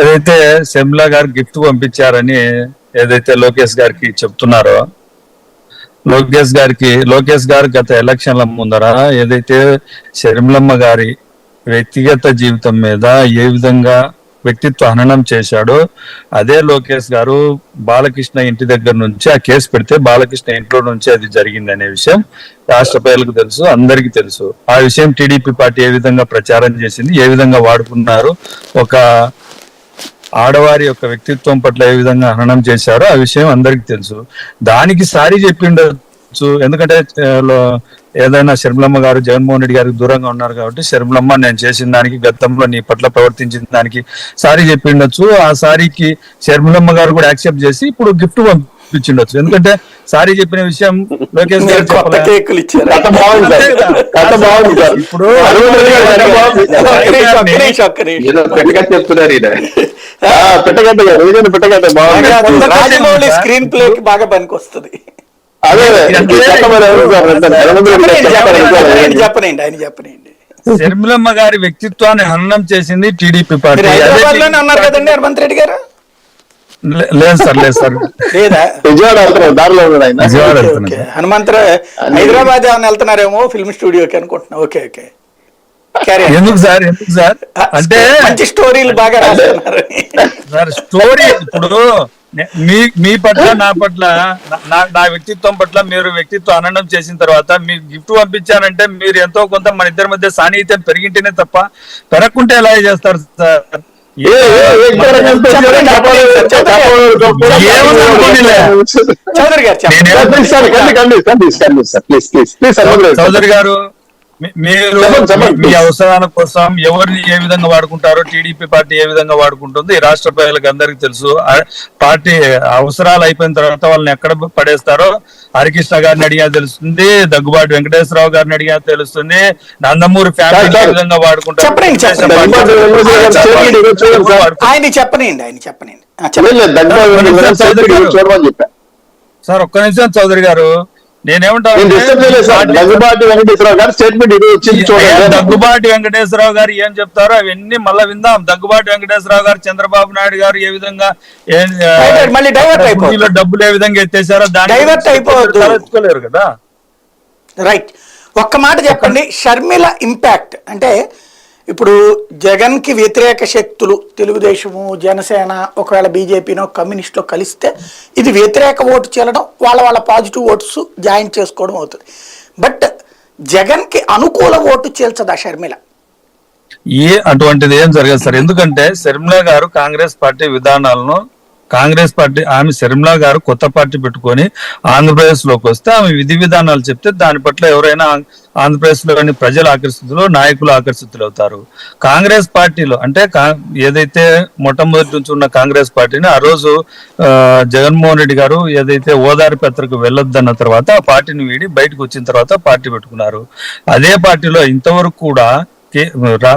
ఏదైతే శర్మిల గారు గిఫ్ట్ పంపించారని ఏదైతే లోకేష్ గారికి చెప్తున్నారో, లోకేష్ గారు గత ఎలక్షన్ల ముందర ఏదైతే షర్మిలమ్మ గారి వ్యక్తిగత జీవితం మీద ఏ విధంగా వ్యక్తిత్వ హననం చేశాడో, అదే లోకేష్ గారు బాలకృష్ణ ఇంటి దగ్గర నుంచి ఆ కేసు పెడితే బాలకృష్ణ ఇంట్లో నుంచి అది జరిగింది అనే విషయం రాష్ట్ర ప్రజలకు తెలుసు, అందరికీ తెలుసు. ఆ విషయం టీడీపీ పార్టీ ఏ విధంగా ప్రచారం చేసింది, ఏ విధంగా వాడుకున్నారు, ఒక ఆడవారి యొక్క వ్యక్తిత్వం పట్ల ఏ విధంగా హననం చేశారో ఆ విషయం అందరికి తెలుసు. దానికి సారీ చెప్పిండొచ్చు, ఎందుకంటే ఏదైనా షర్మిలమ్మ గారు జగన్మోహన్ రెడ్డి గారికి దూరంగా ఉన్నారు కాబట్టి, షర్మిలమ్మ నేను చేసిన దానికి, గతంలో నీ పట్ల ప్రవర్తించిన దానికి సారీ చెప్పిండొచ్చు. ఆ సారీకి షర్మిలమ్మ గారు కూడా యాక్సెప్ట్ చేసి ఇప్పుడు గిఫ్ట్ పంపించిండొచ్చు. ఎందుకంటే సారీ చెప్పిన విషయం లోకేష్ గారు స్క్రీన్ ప్లే బాగా పనికొస్తుంది. చెప్పనండి, ఆయన చెప్పనండి. షర్మిలమ్మ గారి వ్యక్తిత్వాన్ని హననం చేసింది టీడీపీ పార్టీ. హైదరాబాద్ లోనే అన్నారు కదండి హనుమంత్ రెడ్డి గారు. లేదు సార్ లేదా హనుమంతరావు హైదరాబాద్ ఏమైనా వెళ్తున్నారేమో ఫిల్మ్ స్టూడియోకి అనుకుంటున్నా. ఓకే ఓకే, ఎందుకు సార్ అంటే మంచి స్టోరీలు బాగా రాస్తున్నారు సార్. స్టోరీ ఇప్పుడు మీ పట్ల నా పట్ల నా వ్యక్తిత్వం పట్ల మీరు వ్యక్తిత్వం హననం చేసిన తర్వాత మీరు గిఫ్ట్ పంపించారంటే మీరు ఎంతో కొంత మన ఇద్దరి మధ్య సాన్నిహిత్యం పెరిగింటేనే తప్ప పెరగకుంటే ఎలా చేస్తారు సార్? చౌదరి గారు, మీరు మీ అవసరాల కోసం ఎవరిని ఏ విధంగా వాడుకుంటారో, టీడీపీ పార్టీ ఏ విధంగా వాడుకుంటుందో ఈ రాష్ట్ర ప్రజలకు అందరికీ తెలుసు. పార్టీ అవసరాలు అయిపోయిన తర్వాత వాళ్ళని ఎక్కడ పడేస్తారో హరికృష్ణ గారిని అడిగా తెలుస్తుంది, దగ్గుబాటి వెంకటేశ్వరరావు గారిని అడిగా తెలుస్తుంది, నందమూరి ఫ్యామిలీ ఏ విధంగా వాడుకుంటారు. సార్ ఒక్క నిమిషం చౌదరి గారు, నేనేమంటాను, దగ్గుబాటి వెంకటేశ్వరరావు గారు ఏం చెప్తారో అవన్నీ మళ్ళీ విందాం. దగ్గుబాటి వెంకటేశ్వరరావు గారు చంద్రబాబు నాయుడు గారు ఏ విధంగా డబ్బులు ఏ విధంగా ఎత్తేసారో దాని కదా. రైట్, ఒక్క మాట చెప్పండి. షర్మిల ఇంపాక్ట్ అంటే ఇప్పుడు జగన్ కి వ్యతిరేక శక్తులు తెలుగుదేశము, జనసేన, ఒకవేళ బీజేపీనో కమ్యూనిస్టులో కలిస్తే ఇది వ్యతిరేక ఓటు చెల్లడం, వాళ్ళ పాజిటివ్ ఓట్స్ జాయిన్ చేసుకోవడం అవుతుంది. బట్ జగన్ కి అనుకూల ఓటు చేల్చదా షర్మిల? అటువంటిది ఏం జరగదు సార్. ఎందుకంటే షర్మిల గారు కాంగ్రెస్ పార్టీ విధానాలను, ఆమె షర్మిల గారు కొత్త పార్టీ పెట్టుకొని ఆంధ్రప్రదేశ్ లోకి వస్తే ఆమె విధి విధానాలు చెప్తే దాని పట్ల ఎవరైనా ఆంధ్రప్రదేశ్ లోని ప్రజలు ఆకర్షితులు, నాయకులు ఆకర్షితులు అవుతారు. కాంగ్రెస్ పార్టీలో అంటే ఏదైతే మొట్టమొదటి నుంచి ఉన్న కాంగ్రెస్ పార్టీని ఆ రోజు జగన్మోహన్ రెడ్డి గారు ఏదైతే ఓదారి పత్రిక వెళ్ళొద్దన్న తర్వాత ఆ పార్టీని వీడి బయటకు వచ్చిన తర్వాత పార్టీ పెట్టుకున్నారు. అదే పార్టీలో ఇంతవరకు కూడా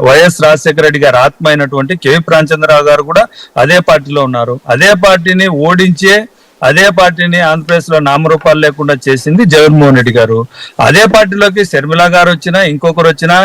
వైఎస్ రాజశేఖర రెడ్డి గారి ఆత్మ అయినటువంటి కె ప్రాంచంద్రరావు గారు కూడా అదే పార్టీలో ఉన్నారు. అదే పార్టీని ఓడించే, అదే పార్టీని ఆంధ్రప్రదేశ్ లో నామరూపాలు లేకుండా చేసింది జగన్మోహన్ రెడ్డి గారు. అదే పార్టీలోకి షర్మిల గారు వచ్చినా, ఇంకొకరు వచ్చినా